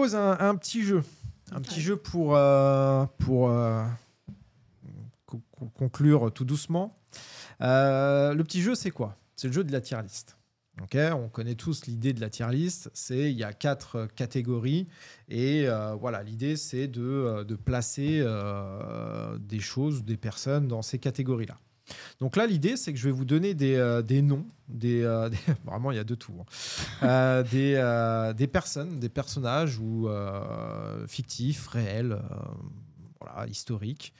propose un petit jeu. Un petit jeu pour conclure tout doucement. Le petit jeu, c'est quoi? C'est le jeu de la tier list. Okay, on connaît tous l'idée de la tier list. Il y a 4 catégories. Et voilà, l'idée, c'est de placer des choses, des personnes dans ces catégories-là. Donc là, l'idée, c'est que je vais vous donner des noms, vraiment, il y a de tout. Hein. Des personnes, des personnages ou fictifs, réels, voilà, historiques.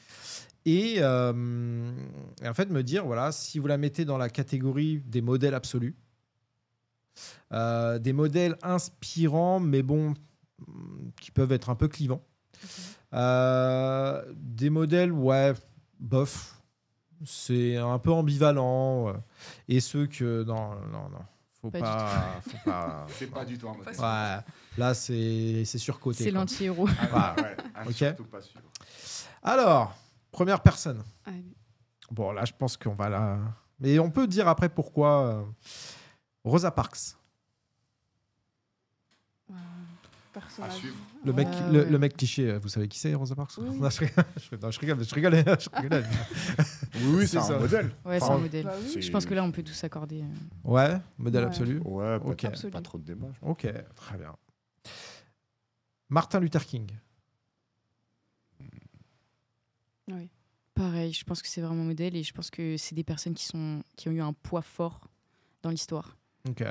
Et en fait, me dire, voilà, si vous la mettez dans la catégorie des modèles absolus, des modèles inspirants, mais bon, qui peuvent être un peu clivants. Des modèles, ouais, bof. C'est un peu ambivalent. Et ceux que... Non. Faut pas. C'est pas du tout un modèle. Ouais, là, c'est surcoté. C'est l'anti-héros. Surtout pas sûr. Alors, première personne. Allez. Bon, là, je pense qu'on va la... Mais on peut dire après pourquoi. Rosa Parks. À suivre. Le mec cliché, vous savez qui c'est, Rosa Parks? Oui. Non, je rigole. Oui, c'est un modèle. Ouais, c'est Enfin, un modèle. bah oui. Je pense que là, on peut tous s'accorder. Ouais, modèle Ouais. absolu. Ouais, Ok. pas trop de débat. Ok, très bien. Martin Luther King. Oui. Pareil, je pense que c'est vraiment modèle et je pense que c'est des personnes qui ont eu un poids fort dans l'histoire. Ok.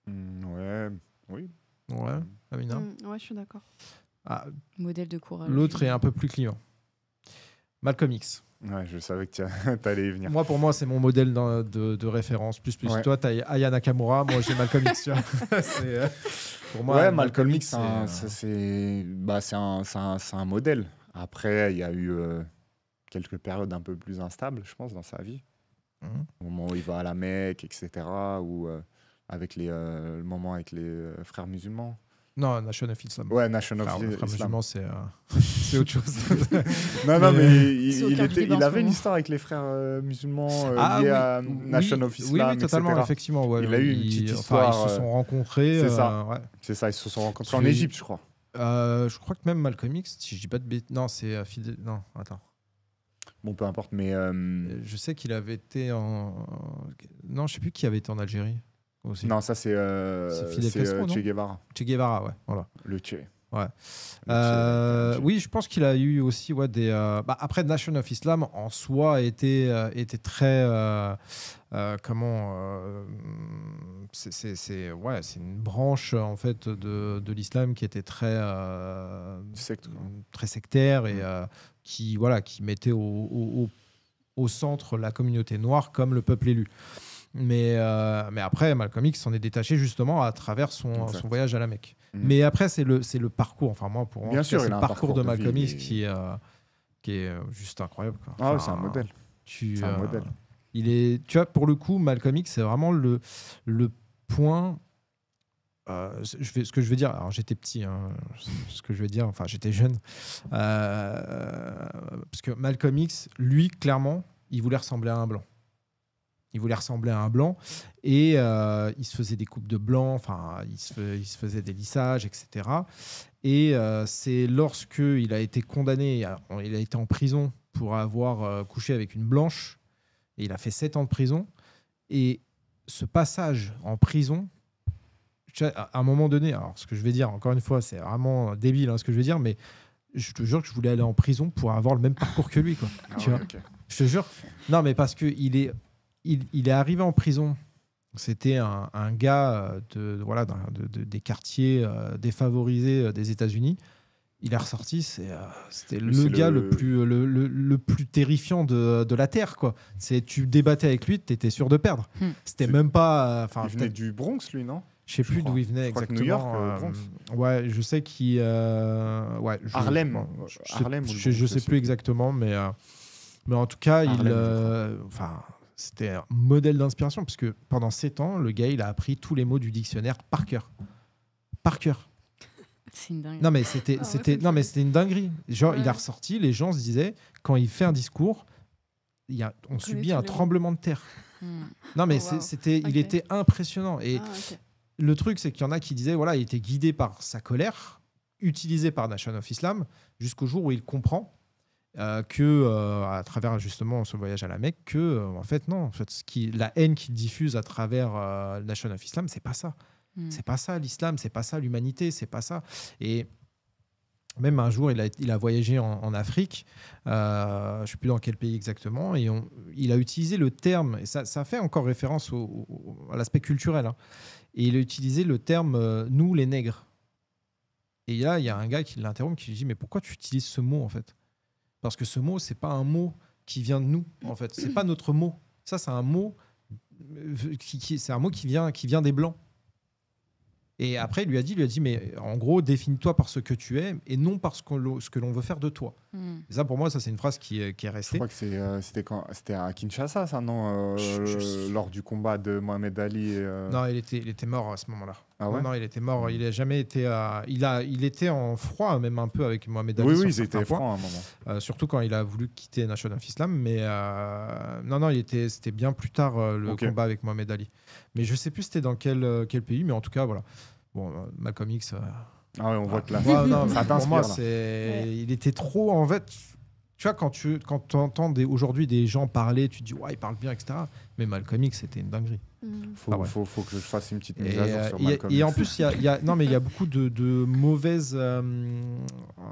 Ouais, oui. Ouais, Amina. Ouais, je suis d'accord. Ah, Modèle de courage. l'autre est un peu plus client. Malcolm X. Ouais, je savais que t'allais y venir. Moi, pour moi, c'est mon modèle de référence. Plus. Ouais. Toi, t'as Aya Nakamura. Moi, j'ai Malcolm X. Tu vois. Pour moi, Ouais, Malcolm X, c'est c'est un modèle. Après, il y a eu quelques périodes un peu plus instables, je pense, dans sa vie. Au moment où il va à la Mecque, etc. Ou avec le moment avec les frères musulmans. Non, Nation of Islam. Ouais, Nation of Frères Islam. musulmans, c'est autre chose. Non, mais C'est au cœur du débat en il ce avait une moment. histoire avec les frères musulmans Ah, liés oui, à Nation of Islam, oui, totalement, etc. effectivement. Ouais, Il a eu une petite histoire. Ils se sont rencontrés. C'est ça. Ouais. C'est ça, ils se sont rencontrés en Égypte, je crois. Je crois que même Malcolm X, si je dis pas de bêtises. Non, c'est Fidel. Non, attends. Bon, peu importe, mais... Je sais qu'il avait été en. Non, je sais plus qui avait été en Algérie. Aussi. Non, ça c'est Fidel Castro, non Che Guevara. Che Guevara, ouais. Voilà. Le Che. Ouais. Le Che. Oui, je pense qu'il a eu aussi des. Après, Nation of Islam en soi était très. C'est une branche en fait de l'islam qui était très très sectaire et qui mettait au centre la communauté noire comme le peuple élu. Mais après, Malcolm X s'en est détaché justement à travers son voyage à la Mecque. Mais après, c'est le parcours. Enfin, moi, pour moi, c'est le parcours de Malcolm X qui est juste incroyable. Quoi. Ah ouais, c'est un modèle. C'est un modèle. Tu vois, pour le coup, Malcolm X, c'est vraiment le point. Ce que je veux dire, alors j'étais petit, hein, ce que je veux dire, enfin j'étais jeune, parce que Malcolm X, lui, clairement, il voulait ressembler à un blanc. Il voulait ressembler à un blanc et il se faisait des coupes de blanc, enfin il se faisait des lissages, etc. Et c'est lorsqu'il a été condamné, il a été en prison pour avoir couché avec une blanche et il a fait 7 ans de prison. Et ce passage en prison, à un moment donné, alors ce que je vais dire, encore une fois, c'est vraiment débile ce que je vais dire, mais je te jure que je voulais aller en prison pour avoir le même parcours que lui. Quoi. Tu vois okay. Je te jure. Non, mais parce qu'il est... Il est arrivé en prison. C'était un gars des quartiers défavorisés des États-Unis. Il est ressorti. C'était le gars le plus terrifiant de la Terre. Quoi. Tu débattais avec lui, tu étais sûr de perdre. C'était même pas... il venait du Bronx, lui, non? Je sais plus d'où il venait exactement. New York, Bronx. Ouais, je sais qu'il... Harlem. Je sais plus exactement, mais en tout cas, c'était un modèle d'inspiration parce que pendant 7 ans, le gars, il a appris tous les mots du dictionnaire par cœur. Par cœur. C'est une dinguerie. Non, mais c'était une dinguerie. Genre, il a ressorti, les gens se disaient, quand il fait un discours, on subit un tremblement de terre. Non, mais il était impressionnant. Et le truc, c'est qu'il y en a qui disaient, voilà, il était guidé par sa colère, utilisé par Nation of Islam, jusqu'au jour où il comprend à travers justement ce voyage à la Mecque, en fait, non, en fait, la haine qu'il diffuse à travers Nation of Islam, c'est pas ça. C'est pas ça l'islam, c'est pas ça l'humanité, c'est pas ça. Et même un jour, il a voyagé en Afrique, je ne sais plus dans quel pays exactement, et il a utilisé le terme, et ça fait encore référence à l'aspect culturel, hein, et il a utilisé le terme « nous les nègres ». Et là, il y a un gars qui l'interrompt, qui lui dit « mais pourquoi tu utilises ce mot en fait ?» Parce que ce mot, c'est pas un mot qui vient de nous, en fait. C'est pas notre mot. Ça, c'est un mot c'est un mot qui vient des Blancs. Et après, il lui a dit, mais en gros, définis-toi par ce que tu es et non par ce que l'on veut faire de toi. Et ça, pour moi, ça, c'est une phrase qui est restée. Je crois que c'était à Kinshasa, ça, non lors du combat de Mohamed Ali. Non, il était mort à ce moment-là. Ah ouais non, il était mort. Il n'a jamais été. Il était en froid, même un peu, avec Mohamed Ali. Oui, ils étaient froids à un moment. Surtout quand il a voulu quitter Nation of Islam. Mais non, c'était bien plus tard le combat avec Mohamed Ali. Mais je ne sais plus c'était dans quel pays, mais en tout cas, voilà. Bon, Malcolm X. Ah ouais, on voit que là, ça pour moi, il était trop. En fait, tu vois, quand tu entends aujourd'hui des gens parler, tu te dis, ouais, ils parlent bien, etc. Mais Malcolm X, c'était une dinguerie. Faut que je fasse une petite mise à jour sur Malcolm X. Et en plus, il y a beaucoup de mauvaises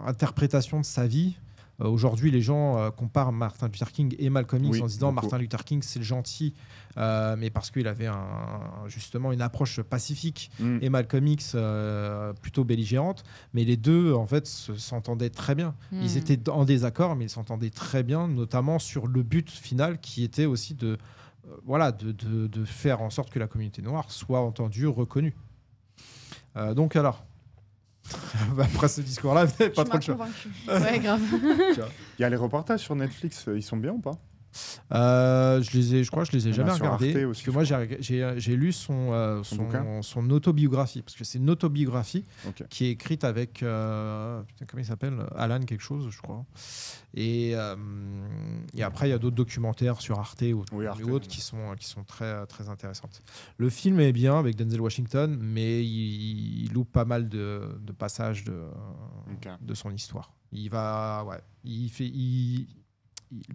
interprétations de sa vie. Aujourd'hui, les gens comparent Martin Luther King et Malcolm X en se disant Martin Luther King, c'est le gentil, mais parce qu'il avait justement une approche pacifique, et Malcolm X plutôt belligérante. Mais les deux, en fait, s'entendaient très bien. Ils étaient en désaccord, mais ils s'entendaient très bien, notamment sur le but final qui était aussi de faire en sorte que la communauté noire soit entendue, reconnue. Donc alors... Après ce discours-là, vous n'avez pas trop de choix. Ouais, grave. Il y a les reportages sur Netflix, ils sont bien ou pas ? Je crois que je les ai jamais regardés. Aussi, parce que moi, j'ai lu son autobiographie. Parce que c'est une autobiographie qui est écrite avec. Comment il s'appelle ? Alan, quelque chose, je crois. Et après, il y a d'autres documentaires sur Arte ou autres qui sont très, très intéressantes. Le film est bien avec Denzel Washington, mais il loupe pas mal de passages de son histoire. Ils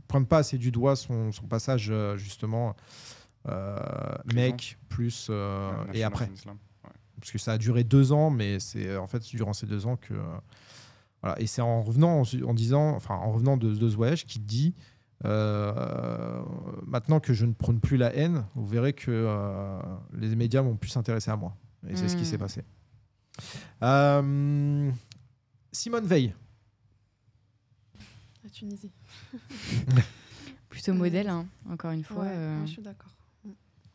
prennent pas assez du doigt son passage justement mec plus et après parce que ça a duré 2 ans, mais c'est en fait durant ces 2 ans que voilà. Et c'est en revenant de ce voyage qu'il dit maintenant que je ne prône plus la haine, vous verrez que les médias vont plus s'intéresser à moi, et c'est ce qui s'est passé. Simone Veil. La Tunisie. Plutôt modèle, hein, encore une fois. Je suis d'accord.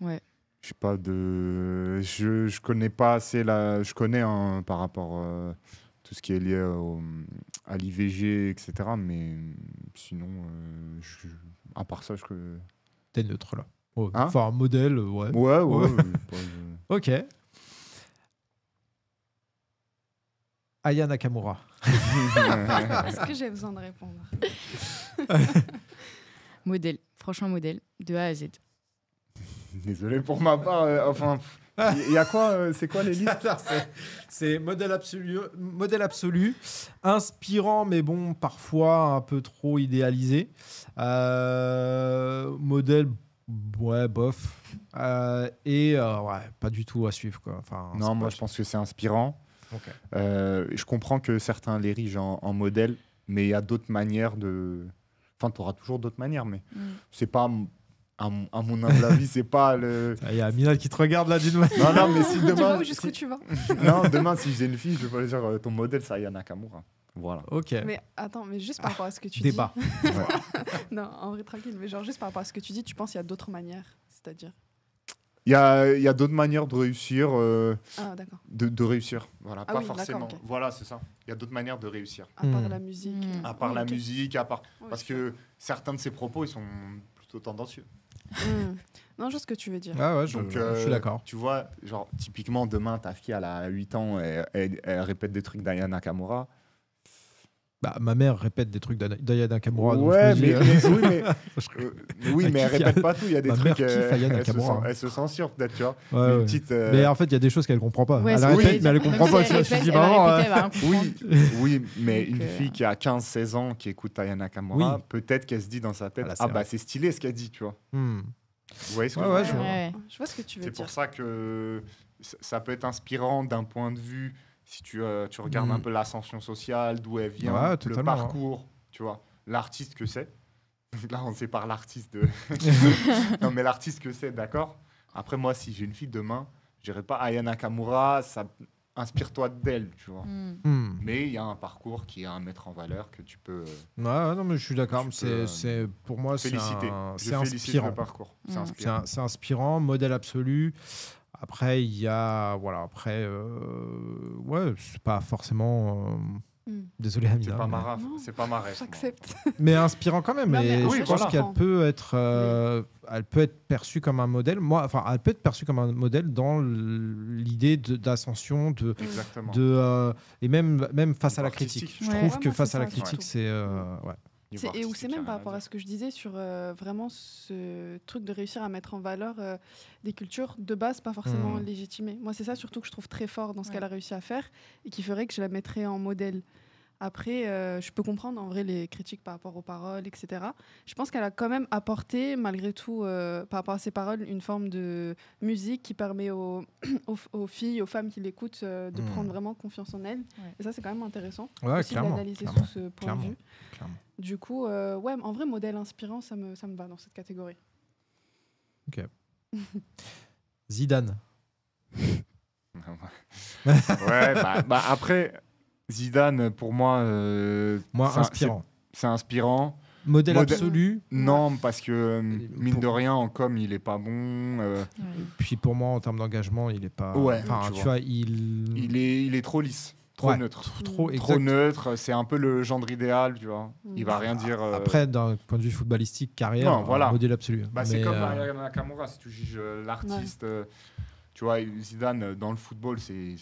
Ouais. Je sais pas je connais pas assez je connais par rapport tout ce qui est lié à l'IVG, etc. Mais sinon, à part ça, T'es neutre là. Enfin, modèle, ouais. Ouais. Ok. Aya Nakamura. Est-ce que j'ai besoin de répondre ? Modèle, franchement modèle, de A à Z. Désolé pour ma part. Il y a quoi c'est quoi les listes ? C'est modèle absolu, inspirant, mais bon, parfois un peu trop idéalisé. Modèle, ouais, bof. Et pas du tout à suivre, quoi. Enfin, non, moi je pense que c'est inspirant. Okay. Je comprends que certains l'érigent en modèle, mais il y a d'autres manières de... Enfin, tu auras toujours d'autres manières, mais c'est pas... À mon humble avis, c'est pas le... Il y a Amina qui te regarde là d'une manière. Non, mais si demain... Tu vois jusqu'où tu vas. Non, demain, si j'ai une fille, je vais pas dire ton modèle, c'est Aya Nakamura. Voilà. Ok. Mais attends, mais juste par rapport à ce que tu Débat. dis... Non, en vrai, tranquille. Mais genre, juste par rapport à ce que tu dis, tu penses qu'il y a d'autres manières ? C'est-à-dire ? Il y a d'autres manières de réussir. D'accord. De réussir. Voilà, pas oui, forcément. Okay. Voilà, c'est ça. Il y a d'autres manières de réussir. À part la musique. À part la musique, parce que certains de ses propos, ils sont plutôt tendancieux. Non, je vois ce que tu veux dire. Ah ouais, je suis d'accord. Tu vois, genre, typiquement, demain, ta fille, elle a 8 ans, et elle répète des trucs d'Aya Nakamura. Bah, ma mère répète des trucs d'Aya Nakamura. donc Ouais, je me dis, oui, mais elle répète pas tout. Il y a des Ma trucs. mère kiffe Aya Elle Nakamura. se censure peut-être, tu vois. Ouais, Une ouais. petite. Mais en fait, il y a des choses qu'elle comprend pas. Ouais, Elle c'est ce que répète, mais j'allais elle dire. comprend Même pas. si elle Je me dis, répète, elle va maman, répéter, elle va rien comprendre. Oui, mais Donc, une fille qui a 15-16 ans qui écoute Aya Nakamura, Oui. peut-être qu'elle se dit dans sa tête, Ah, là, c'est ah bah vrai. c'est stylé ce qu'elle dit, tu vois. Hmm. Vous voyez ce que Ouais, je ouais, veux je dire vois. Ouais. Je vois ce que tu veux C'est dire. pour ça que ça peut être inspirant d'un point de vue, si tu regardes Mm. un peu l'ascension sociale, d'où elle vient, Ouais, le totalement, hein. parcours, tu vois, l'artiste que c'est. Là, on sépare l'artiste de... non, mais l'artiste que c'est, d'accord. Après, moi, si j'ai une fille demain, je dirais pas Aya Nakamura, ça inspire-toi d'elle, tu vois. Mm. Hmm. Mais il y a un parcours qui est à mettre en valeur que tu peux Ouais, non, mais je suis d'accord. Tu C'est, peux, c'est, pour moi, féliciter. c'est Je félicite inspirant. le parcours. C'est Mm. inspirant. C'est inspirant, modèle absolu. Après, il y a. Voilà, après. Ouais, c'est pas forcément. Désolé, C'est Amina. pas mais- ma raf, Non, c'est pas ma ref. J'accepte. Mais inspirant quand même. Non, mais et en je fait, pense voilà. qu'elle peut être, elle peut être perçue comme un modèle. Moi, enfin, elle peut être perçue comme un modèle dans l'idée d'ascension, Exactement. et même face à la Artistique. critique. Je Ouais. trouve Ouais, que moi, face c'est à la ça, critique, surtout. c'est ouais. Niveau Et où c'est artistique, même y a par rien à rapport à dire. ce que je disais sur vraiment ce truc de réussir à mettre en valeur des cultures de base pas forcément Mm. légitimées. Moi, c'est ça surtout que je trouve très fort dans ce Ouais. qu'elle a réussi à faire et qui ferait que je la mettrais en modèle. Après, je peux comprendre en vrai les critiques par rapport aux paroles, etc. Je pense qu'elle a quand même apporté, malgré tout, par rapport à ses paroles, une forme de musique qui permet aux, aux filles, aux femmes qui l'écoutent, de Mm. prendre vraiment confiance en elles. Ouais. Et ça, c'est quand même intéressant. Ouais, Aussi de clairement. l'analyser Clairement, sous ce point clairement. de vue. clairement. Du coup, ouais, en vrai, modèle inspirant, ça me va dans cette catégorie. Zidane. Ouais, bah, après, Zidane, pour moi, Moi, c'est un- inspirant. c'est inspirant. Modèle Modèle- absolu. Non, parce que, mine pour- de rien, en com, il est pas bon. Ouais. Puis pour moi, en termes d'engagement, il est pas. Ouais, Enfin, tu tu vois. vois, il. Il est trop lisse, trop Ouais, neutre. Trop, Trop exact. neutre, c'est un peu le gendre idéal, tu vois. Il va rien dire. Après, d'un point de vue footballistique, carrière, Non, voilà. modèle absolu. Bah, c'est Mais, comme Aya Nakamura, si tu juges l'artiste. Tu vois, Zidane, dans le football, c'est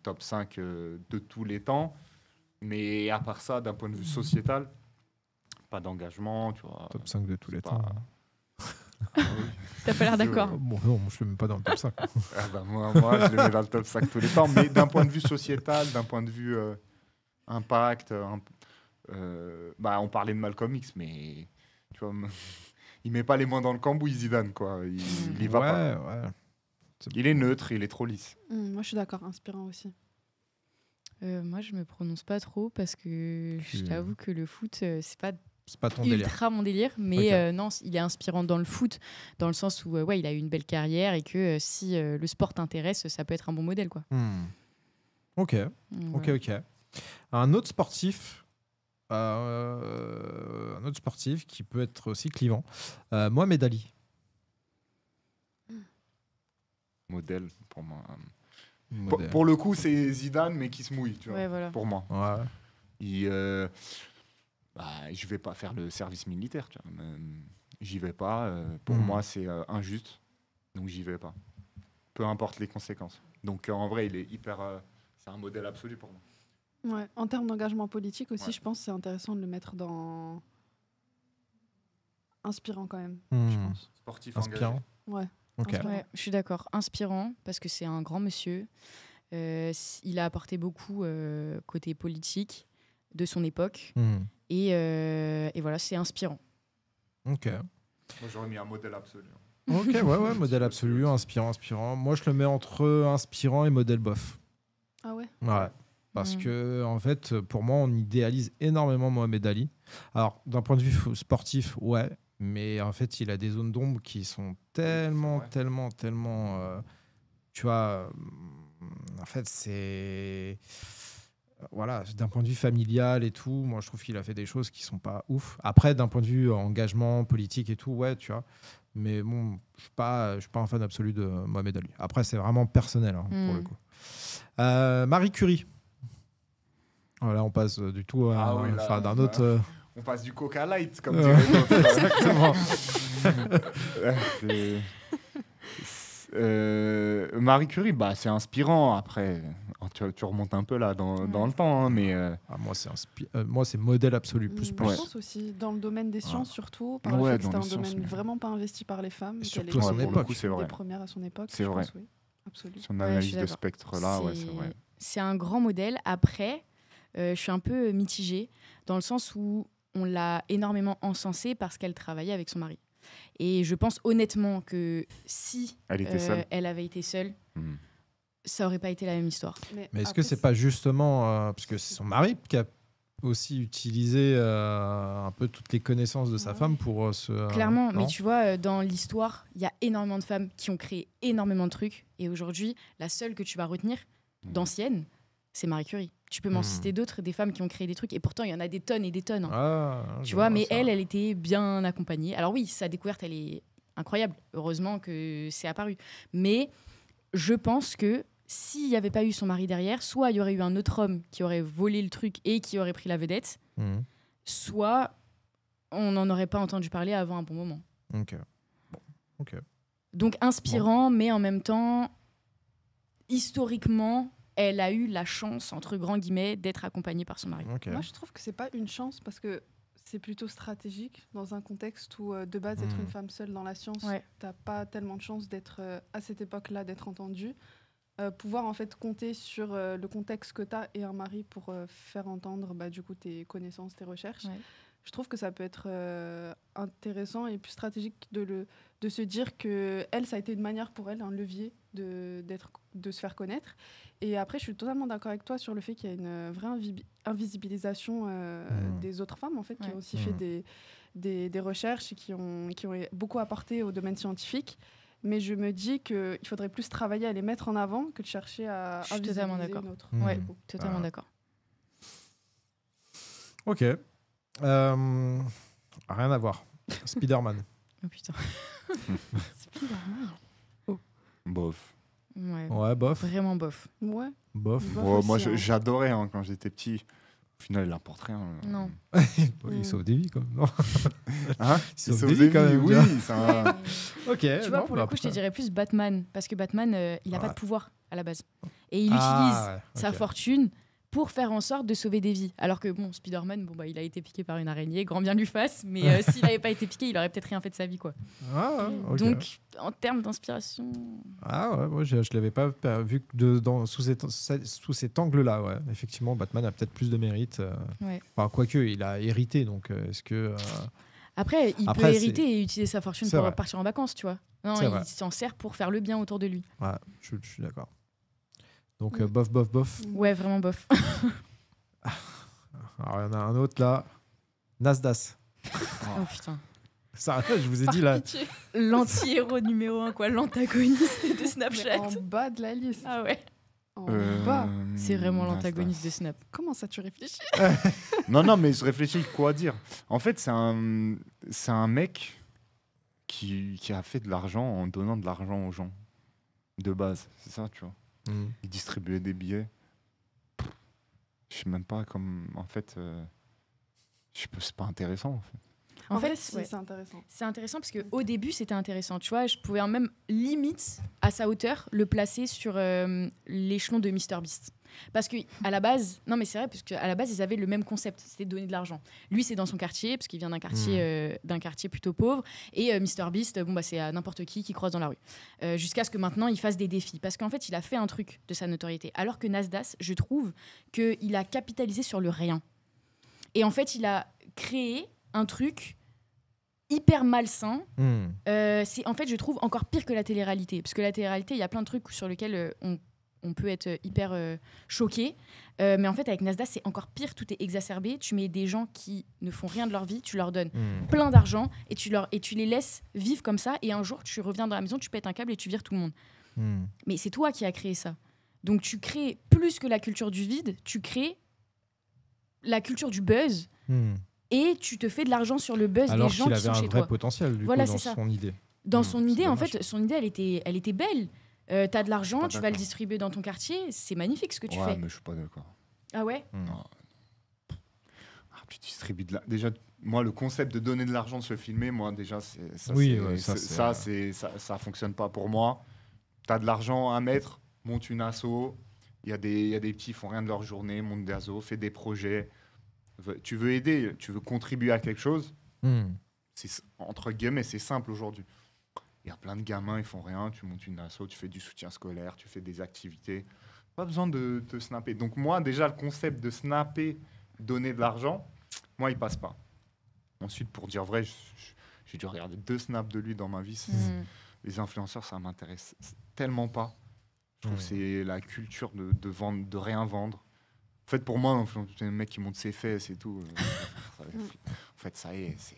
top 5 de tous les temps. Mais à part ça, d'un point de vue sociétal, pas d'engagement, tu vois. top 5 de tous les c'est temps. pas- Ah oui. T'as pas l'air d'accord. Bon, non, je ne le mets pas dans le top 5. Ah bah, moi, je le mets dans le top 5 tous les temps. Mais d'un point de vue sociétal, d'un point de vue impact, bah, on parlait de Malcolm X, mais tu vois, il met pas les mains dans le cambouis, Zidane, quoi. Il y va pas. Ouais. Il est neutre, il est trop lisse. Moi, je suis d'accord, inspirant aussi. Moi, je me prononce pas trop parce que je t'avoue que le foot, c'est pas C'est pas ton délire. ultra mon délire, mais Ok. non, il est inspirant dans le foot, dans le sens où ouais, il a eu une belle carrière et que si le sport t'intéresse, ça peut être un bon modèle, quoi. Ok, Donc, ok, voilà. ok. Un autre sportif qui peut être aussi clivant. Mohamed Ali. Modèle, pour moi. Modèle. Pour le coup, c'est Zidane, mais qui se mouille, tu vois, Ouais, voilà. pour moi. Ouais. Je vais pas faire le service militaire, tu vois. J'y vais pas. Pour Mhm. moi, c'est injuste. Donc, j'y vais pas. Peu importe les conséquences. Donc, en vrai, il est hyper. C'est un modèle absolu pour moi. Ouais. En termes d'engagement politique aussi, Ouais. je pense que c'est intéressant de le mettre dans. Inspirant quand même, je Hmm. pense. Sportif Inspirant. Ouais. Ok. Inspirant. Ouais, je suis d'accord. Inspirant, parce que c'est un grand monsieur. Il a apporté beaucoup côté politique de son époque. Hmm. Et voilà, c'est inspirant. Ok. Moi, j'aurais mis un modèle absolu. Ok, ouais, modèle absolu, inspirant. Moi, je le mets entre inspirant et modèle bof. Ah ouais. Ouais. Parce Mm. que, en fait, pour moi, on idéalise énormément Mohamed Ali. Alors, d'un point de vue sportif, ouais, mais en fait, il a des zones d'ombre qui sont tellement, c'est vrai. tellement. Tu vois, en fait, c'est. Voilà, d'un point de vue familial et tout, moi, je trouve qu'il a fait des choses qui sont pas ouf. Après, d'un point de vue engagement politique et tout, ouais, tu vois. Mais bon, je suis pas un fan absolu de Mohamed Ali. Après, c'est vraiment personnel, hein, pour le coup. Marie Curie. Voilà, on passe du tout à, Ah oui, là, enfin, d'un bah, autre. On passe du Coca Light, comme Ouais. dirait l'autre. Exactement. Marie Curie, bah, c'est inspirant. Après, tu remontes un peu là dans le temps, hein, mais moi, c'est modèle absolu. Plus. Je pense aussi, dans le domaine des sciences surtout, par Ouais, le fait que dans c'était un les sciences, domaine mais- vraiment pas investi par les femmes. Et qu'elle surtout à son était époque. C'est vrai. des premières à son époque. C'est je vrai. pense, oui. Absolument. son je analyse suis de d'accord. spectre-là, ouais, c'est vrai. C'est un grand modèle. Après, je suis un peu mitigée dans le sens où on l'a énormément encensée parce qu'elle travaillait avec son mari. Et je pense honnêtement que si Elle était seule. elle avait été seule, Hmm. ça aurait pas été la même histoire. Mais est-ce après, que c'est pas justement parce que c'est son mari qui a aussi utilisé un peu toutes les connaissances de sa Ouais. femme pour Clairement, non mais tu vois, dans l'histoire, il y a énormément de femmes qui ont créé énormément de trucs. Et aujourd'hui, la seule que tu vas retenir d'ancienne, c'est Marie Curie. Tu peux m'en Hmm. citer d'autres, des femmes qui ont créé des trucs. Et pourtant, il y en a des tonnes et des tonnes. Hein. Ah, Tu je vois, mais ça. elle était bien accompagnée. Alors oui, sa découverte, elle est incroyable. Heureusement que c'est apparu. Mais je pense que s'il n'y avait pas eu son mari derrière, soit il y aurait eu un autre homme qui aurait volé le truc et qui aurait pris la vedette, Mhm. soit on n'en aurait pas entendu parler avant un bon moment. Ok. Bon. Ok. Donc inspirant, mais en même temps, historiquement, elle a eu la chance, entre grands guillemets, d'être accompagnée par son mari. Ok. Moi, je trouve que c'est pas une chance parce que c'est plutôt stratégique dans un contexte où, de base, être Hmm. une femme seule dans la science, Ouais. t'as pas tellement de chance d'être à cette époque-là, d'être entendue. Pouvoir en fait compter sur le contexte que tu as et un mari pour faire entendre du coup tes connaissances, tes recherches. Ouais. Je trouve que ça peut être intéressant et plus stratégique de se dire que elle, ça a été une manière pour elle, un levier de se faire connaître. Et après, je suis totalement d'accord avec toi sur le fait qu'il y a une vraie invisibilisation des autres femmes en fait, qui Ouais. ont aussi fait des recherches et qui ont beaucoup apporté au domaine scientifique. Mais je me dis qu'il faudrait plus travailler à les mettre en avant que de chercher à Je suis totalement invisibiliser d'accord. une autre. Hmm. Ouais, du coup. totalement Ah. d'accord. Ok. Rien à voir. Spider-Man. Oh putain. Bof. Ouais. Ouais, bof. Vraiment bof. Ouais. Bof. Bof Ouais, moi, aussi, hein. j'adorais quand j'étais petit. Au final, il n'apporte rien. Non. Il sauve des vies, quand même. Non. Hein Il sauve sauve des vies, quand même. oui. Ok. Tu vois, non, pour bah, le coup, je te après- dirais plus Batman. Parce que Batman, il n'a pas Ouais. de pouvoir à la base. Et il Ah, utilise ouais, sa ok. fortune pour faire en sorte de sauver des vies. Alors que, bon, Spider-Man, il a été piqué par une araignée, grand bien lui fasse. Mais s'il n'avait pas été piqué, il aurait peut-être rien fait de sa vie, quoi. Ah, ouais, ok. Donc, en termes d'inspiration... Ah ouais, moi je l'avais pas vu que sous cet angle-là, ouais. Effectivement, Batman a peut-être plus de mérite. Ouais. Enfin, quoique, il a hérité, donc est-ce que... Après, il Après, peut c'est- hériter et utiliser sa fortune c'est pour vrai. partir en vacances, tu vois. Non, C'est il vrai. s'en sert pour faire le bien autour de lui. Ouais, je suis d'accord. Donc, Mm. bof, bof, bof. Ouais, vraiment bof. Alors, il y en a un autre là. Nasdaq. Oh putain. Ça, je vous ai Par dit là. pitié. L'anti-héros numéro 1, quoi. L'antagoniste de Mais Snapchat. en bas de la liste. Ah ouais. En bas. C'est vraiment l'antagoniste de Snap. Comment ça, tu réfléchis? Non, mais je réfléchis quoi dire. En fait, c'est un mec qui a fait de l'argent en donnant de l'argent aux gens. De base, c'est ça, tu vois. Mm. Il distribuait des billets. Je sais même pas comme. En fait, c'est pas intéressant. En fait. En vrai, fait, si, ouais. c'est intéressant. C'est intéressant parce qu'au début, c'était intéressant. Tu vois, je pouvais même limite, à sa hauteur, le placer sur l'échelon de MrBeast. Parce que à la base, non mais c'est vrai, parce qu'à la base, ils avaient le même concept, c'était de donner de l'argent. Lui, c'est dans son quartier, parce qu'il vient d'un quartier plutôt pauvre. Et MrBeast, c'est à n'importe qui croise dans la rue. Jusqu'à ce que maintenant, il fasse des défis. Parce qu'en fait, il a fait un truc de sa notoriété. Alors que Nasdaq, je trouve qu'il a capitalisé sur le rien. Et en fait, il a créé un truc hyper malsain. Mm. C'est en fait, je trouve encore pire que la télé-réalité, parce que la télé-réalité, il y a plein de trucs sur lesquels on peut être hyper choqué, mais en fait avec Nasdaq c'est encore pire, tout est exacerbé. Tu mets des gens qui ne font rien de leur vie, tu leur donnes Mm. plein d'argent et tu les laisses vivre comme ça, et un jour tu reviens dans la maison, tu pètes un câble et tu vires tout le monde. Mm. Mais c'est toi qui as créé ça. Donc tu crées plus que la culture du vide, tu crées la culture du buzz. Mm. Et tu te fais de l'argent sur le buzz Alors des gens qu'il qui avait sont un chez vrai toi. potentiel du Voilà, coup, dans c'est ça. son idée. Dans Mm, son c'est idée, en dommage. fait, son idée, elle était belle. T'as de l'argent, Pas tu vas le d'accord. distribuer dans ton quartier, c'est magnifique ce que tu Ouais, fais. mais je suis pas d'accord. Ah ouais? Non. Tu distribues de la. Déjà, moi, le concept de donner de l'argent, de se filmer, moi, déjà, Oui, ouais, ça, c'est- ça fonctionne pas pour moi. Tu as de l'argent à mettre, monte une asso. Il y a des petits qui font rien de leur journée, monte des assos, fais des projets. Tu veux aider, tu veux contribuer à quelque chose. Entre guillemets, c'est simple aujourd'hui. Il y a plein de gamins, ils font rien. Tu montes une asso, tu fais du soutien scolaire, tu fais des activités. Pas besoin de te snapper. Donc moi, déjà, le concept de snapper, donner de l'argent, moi, il passe pas. Ensuite, pour dire vrai, j'ai dû regarder 2 snaps de lui dans ma vie. Les influenceurs, ça m'intéresse tellement pas. Je trouve que c'est la culture de vendre, de rien vendre. En fait, pour moi, c'est un mec qui monte ses fesses et tout. En fait, ça y est, c'est...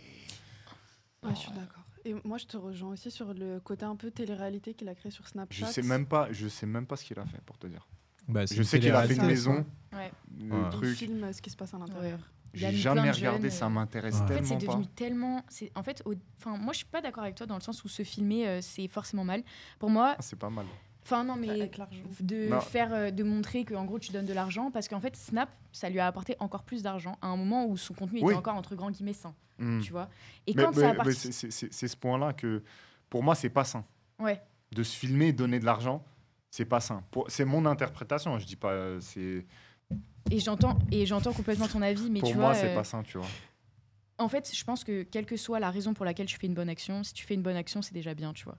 Ouais, je suis d'accord. Et moi, je te rejoins aussi sur le côté un peu télé-réalité qu'il a créé sur Snapchat. Je sais même pas ce qu'il a fait, pour te dire. Bah, Je sais qu'il a fait une maison, Ouais. le Il truc. filme ce qui se passe à l'intérieur. Il y a J'ai mis jamais plein de regardé, jeunes, ça m'intéresse En En fait, tellement c'est pas. devenu tellement. En fait, moi, je suis pas d'accord avec toi dans le sens où se filmer, c'est forcément mal. Pour moi, Ah, c'est pas mal. enfin non, mais Avec l'argent. de montrer que en gros tu donnes de l'argent, parce qu'en fait, Snap, ça lui a apporté encore plus d'argent à un moment où son contenu était encore entre grands guillemets sain, tu vois. Et quand ça a Mais parti, c'est ce point-là que, pour moi, c'est pas sain. ouais. De se filmer et donner de l'argent, c'est pas sain. C'est mon interprétation. Je dis pas, c'est... Et j'entends complètement ton avis, mais Pour tu moi, vois, c'est pas sain, tu vois. en fait, je pense que quelle que soit la raison pour laquelle tu fais une bonne action, si tu fais une bonne action, c'est déjà bien, tu vois.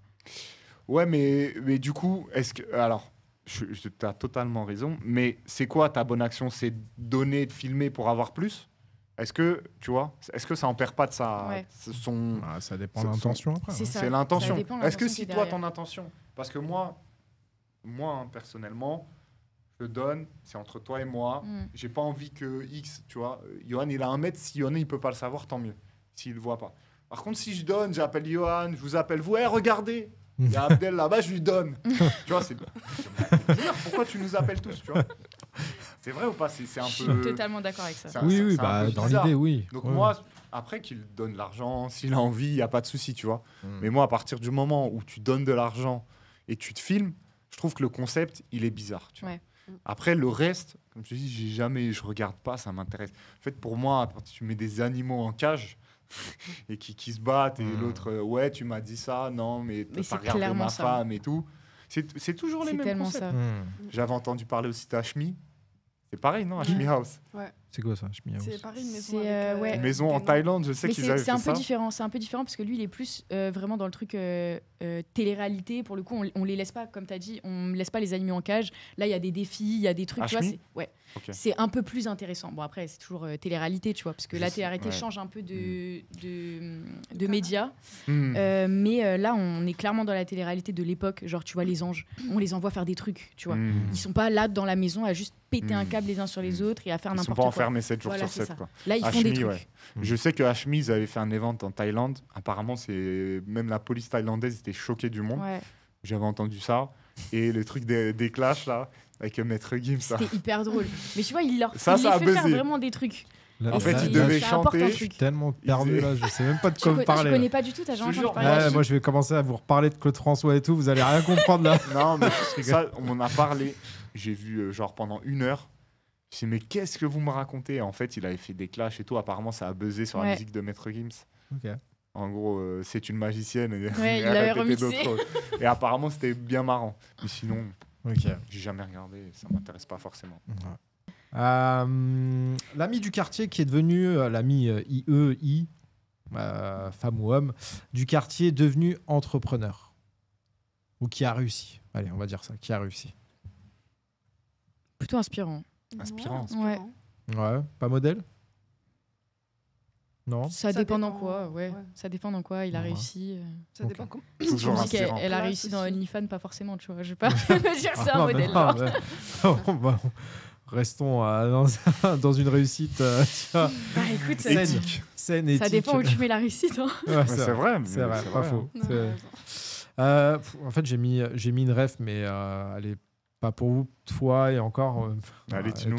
Ouais, mais du coup, est-ce que... Alors, tu as totalement raison, mais c'est quoi ta bonne action? C'est donner, de filmer pour avoir plus? Est-ce que, tu vois, est-ce que ça en perd pas de Ouais. son... Ah, ça dépend C'est- de l'intention après. C'est hein. ça. C'est l'intention. Ça dépend de Est-ce que l'intention si qui est toi, derrière. ton intention... Parce que moi personnellement, je donne, c'est entre toi et moi. J'ai pas envie que X, tu vois, Johan, il a 1 mètre. Si Johan, il peut pas le savoir, tant mieux. S'il le voit pas. Par contre, si je donne, j'appelle Johan, je vous appelle vous, regardez, il y a Abdel là-bas, je lui donne. Tu vois, c'est... Pourquoi tu nous appelles tous, tu vois? C'est vrai ou pas? C'est un Je suis peu... totalement d'accord avec ça. C'est Oui, c'est oui, un bah, peu dans bizarre. l'idée, oui. Donc Ouais. moi, après qu'il donne l'argent, s'il a envie, il n'y a pas de souci, tu vois. Mm. Mais moi, à partir du moment où tu donnes de l'argent et tu te filmes, je trouve que le concept, il est bizarre. Tu vois. Ouais. Après, le reste, comme je te dis, je regarde pas, ça m'intéresse. En fait, pour moi, quand tu mets des animaux en cage et qui se battent et l'autre, ouais, tu m'as dit ça, non, mais Mais t'as c'est regardé clairement ma ça. femme et tout. C'est toujours les C'est mêmes tellement concepts. ça. J'avais entendu parler aussi d'Hashmi. C'est pareil, non, Hashmi House. C'est quoi ça, Shmi House? C'est pareil, une maison. C'est, avec, ouais. Une maison en des noms. Thaïlande, je sais Mais qu'ils avaient c'est fait un peu ça. différent. C'est un peu différent parce que lui, il est plus vraiment dans le truc télé-réalité. Pour le coup, on les laisse pas, comme tu as dit, on ne laisse pas les animaux en cage. Là, il y a des défis, il y a des trucs. Tu vois, Hashmi Ok. c'est un peu plus intéressant. Bon, après, c'est toujours télé-réalité, tu vois, parce que Je la sais, télé-réalité ouais. change un peu de médias. Hmm. Mais là, on est clairement dans la télé-réalité de l'époque. Genre, tu vois, les anges, on les envoie faire des trucs, tu vois. Hmm. Ils sont pas là dans la maison à juste péter un câble les uns sur les autres et à faire Ils sont n'importe pas quoi. enfermés 7 jours Voilà, sur c'est 7. ça. Quoi. Là, ils font Hashmi, des trucs. ouais. Je sais que Hashmi, ils avaient fait un event en Thaïlande. Apparemment, même la police thaïlandaise était choquée du monde. Ouais. J'avais entendu ça. Et le truc des clashs, là, avec Maître Gims. Ça. C'était hyper drôle. Mais tu vois, il leur Ça il les a fait faire buzzé. vraiment des trucs. Là, En fait, c'est- ils devaient ça apporte un chanter. Je suis truc. tellement perdu là, je sais même pas de quoi me Je parler. connais pas du tout, t'as jamais Je te entendu jure, parler. Ouais, moi je vais commencer à vous reparler de Claude François et tout, vous allez rien comprendre là. Non, mais ça, on en a parlé. J'ai vu, genre, pendant 1 heure. Je me suis dit, mais qu'est-ce que vous me racontez? En fait, il avait fait des clashs et tout. Apparemment, ça a buzzé sur la Ouais. musique de Maître Gims. Ok. En gros, c'est une magicienne. Et Ouais, il elle l'avait répétait remixé. d'autres choses. Et apparemment, c'était bien marrant. Mais sinon, Ok. j'ai jamais regardé. Ça m'intéresse pas forcément. L'ami du quartier qui est devenu l'ami IEI, femme ou homme, du quartier devenu entrepreneur. Ou qui a réussi. Allez, on va dire ça, qui a réussi. Plutôt inspirant. Inspirant. Ouais. Ouais, pas modèle? Non? Ça dépend dans dépend, quoi, ouais. ouais. Ça dépend dans quoi il a Ouais. réussi. Ça dépend comment. Tu Toujours me dis qu'elle inspirant. elle a Classe réussi dans aussi. OnlyFans, pas forcément, tu vois. Je vais pas me dire que c'est un Ah, modèle. non, genre. mais- Bon, restons dans une réussite tu vois, Bah écoute, Saine. Éthique. saine, éthique. ça dépend où tu mets la réussite. Hein. Ouais, Mais c'est vrai. mais C'est vrai, pas faux. Non, C'est- t'as raison. En fait, j'ai mis une ref, mais elle est pas pour vous, toi et encore. Allez, dis-nous.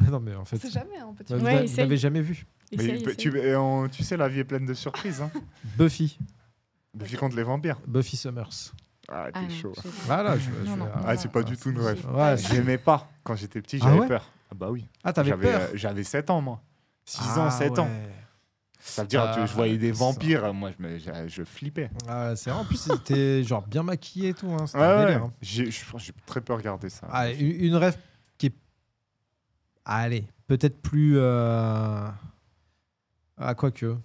Non, mais en fait, C'est jamais un petit. vous Ouais, vous essaye. l'avez jamais vu. Mais Essaye, essaye. tu sais, la vie est pleine de surprises. Hein. Buffy Contre les vampires. Buffy Summers. Ah, Ah, t'es non, chaud. je- Voilà, Non, non. Ah, c'est pas du tout une rêve. J'ai Ouais, pas- c'est- J'aimais pas. Quand j'étais petit, Ah j'avais ouais peur. Ah bah oui. Ah, t'avais peur J'avais 7 ans, moi. 6 ans, 7 ans. Ça veut dire que je voyais des ça. vampires, moi je flippais. C'est vrai, en plus, c'était genre bien maquillé et tout. Hein, c'était Ouais, un ouais. délire, hein. J'ai très peu regardé ça. Ah, une rêve qui est. Allez, peut-être plus. Ah, quoique.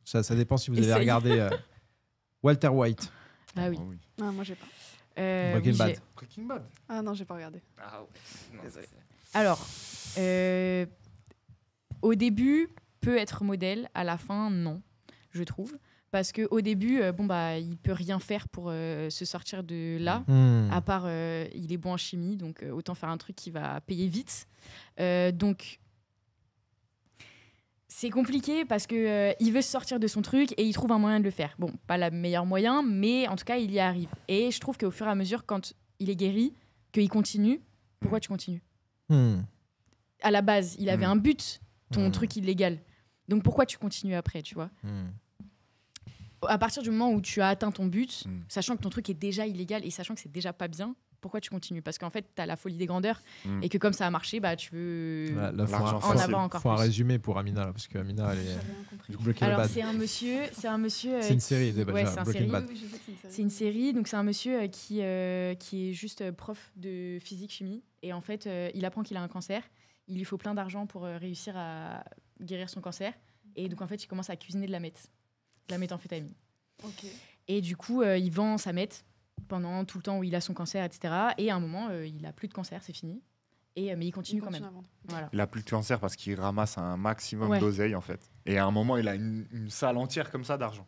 Ça dépend si vous avez Essaye. regardé Walter White, Bah oui. Ah oui. Ah, moi, j'ai pas. Breaking Oui, Bad. j'ai- Breaking Bad. Ah non, j'ai pas regardé. Ah ouais. Désolée. Alors, au début, peut être modèle, à la fin, non, je trouve. Parce qu'au début, il peut rien faire pour se sortir de là. À part, il est bon en chimie, donc autant faire un truc qui va payer vite. Donc, c'est compliqué parce que il veut se sortir de son truc et il trouve un moyen de le faire. Bon, pas le meilleur moyen, mais en tout cas, il y arrive. Et je trouve qu'au fur et à mesure, quand il est guéri, qu'il continue, pourquoi tu continues ? À la base, il avait un but, ton truc illégal. Donc pourquoi tu continues après, tu vois ? À partir du moment où tu as atteint ton but, sachant que ton truc est déjà illégal et sachant que c'est déjà pas bien, pourquoi tu continues ? Parce qu'en fait, tu as la folie des grandeurs et que comme ça a marché, bah, tu veux Là, l'argent faut en facile. avoir encore faut un plus. résumé pour Amina, là, parce que Amina, elle est. J'ai rien compris. Breaking Alors, Bad. c'est un monsieur. C'est une série, qui- déjà, Ouais, c'est un Breaking série. Bad. Oui, je sais que c'est une série. C'est une série, donc c'est un monsieur qui est juste prof de physique-chimie. Et en fait, il apprend qu'il a un cancer. Il lui faut plein d'argent pour réussir à guérir son cancer. Et donc, en fait, il commence à cuisiner de la méthamphétamine. Ok. Et du coup, il vend sa meth pendant tout le temps où il a son cancer, etc. Et à un moment, il a plus de cancer, c'est fini. Mais il continue quand même. à vendre. Voilà. Il a plus de cancer parce qu'il ramasse un maximum Ouais. d'oseille en fait. Et à un moment, il a une salle entière comme ça d'argent.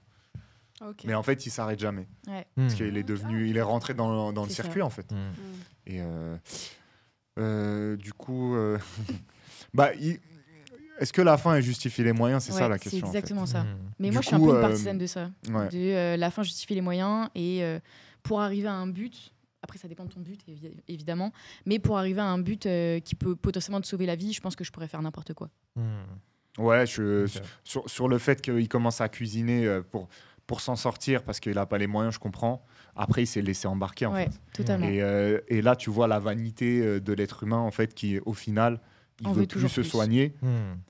Ok. Mais en fait, il s'arrête jamais Ouais. parce qu'il est devenu, il est rentré dans le C'est circuit ça. en fait. Mm. Et du coup, bah, est-ce que la fin justifie les moyens ? C'est ça Ouais, la question. C'est exactement en ça. Mm. Mais Du moi, je suis un coup, peu une partisane de ça. Ouais. De la fin justifie les moyens. Et pour arriver à un but, après, ça dépend de ton but, évidemment. Mais pour arriver à un but qui peut potentiellement te sauver la vie, je pense que je pourrais faire n'importe quoi. Ouais, Ok. sur le fait qu'il commence à cuisiner pour s'en sortir parce qu'il n'a pas les moyens, je comprends. Après, il s'est laissé embarquer en Ouais, fait. totalement. Et là, tu vois la vanité de l'être humain en fait qui, au final, il On veut veut plus toujours se plus. soigner, Mm.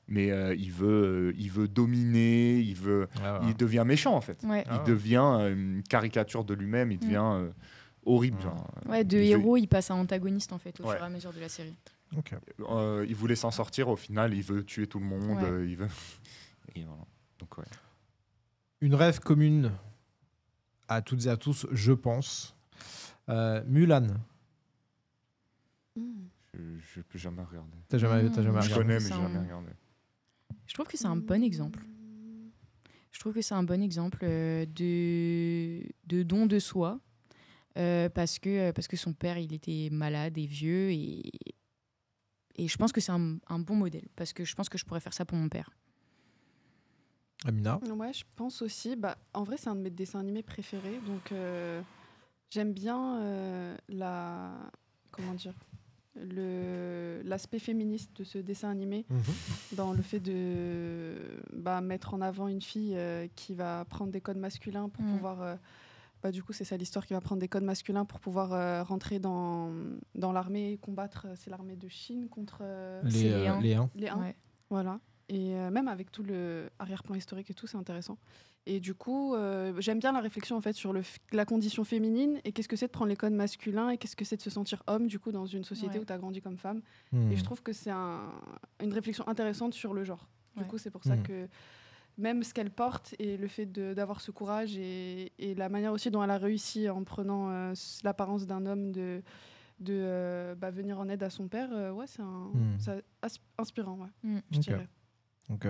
mais il veut dominer, Ah, il devient méchant en fait. Ouais. Ah Il ouais. devient une caricature de lui-même, il devient horrible. Mm. genre. Ouais, de Il veut- héros, il passe à antagoniste en fait au Ouais. fur et à mesure de la série. Ok. il voulait s'en sortir, au final, il veut tuer tout le monde. Ouais. Il veut... Et voilà. Donc, ouais. Une rêve commune à toutes et à tous, je pense. Mulan. Je peux jamais regarder. T'as jamais Je Je regardé connais, mais C'est j'ai un- jamais regardé. Je trouve que c'est un bon exemple. Je trouve que c'est un bon exemple de don de soi. Parce que son père, il était malade et vieux. Et je pense que c'est un bon modèle. Parce que je pense que je pourrais faire ça pour mon père. Amina. Ouais, je pense aussi. Bah, en vrai, c'est un de mes dessins animés préférés. Donc, j'aime bien comment dire, l'aspect féministe de ce dessin animé, dans le fait de mettre en avant une fille qui va prendre des codes masculins pour pouvoir... du coup, c'est ça l'histoire, qui va prendre des codes masculins pour pouvoir rentrer dans l'armée et combattre. C'est l'armée de Chine contre C'est les Huns. Les Huns. les Huns. Ouais. Voilà. Et même avec tout le arrière-plan historique et tout, c'est intéressant. Et du coup, j'aime bien la réflexion en fait sur la condition féminine et qu'est-ce que c'est de prendre les codes masculins et qu'est-ce que c'est de se sentir homme du coup dans une société Ouais. où tu as grandi comme femme. Mm. Et je trouve que c'est une réflexion intéressante sur le genre. Du Ouais. coup, c'est pour ça Mm. que même ce qu'elle porte et le fait d'avoir ce courage et la manière aussi dont elle a réussi en prenant l'apparence d'un homme de venir en aide à son père, ouais, c'est inspirant, ouais, je Ok. dirais. Ok.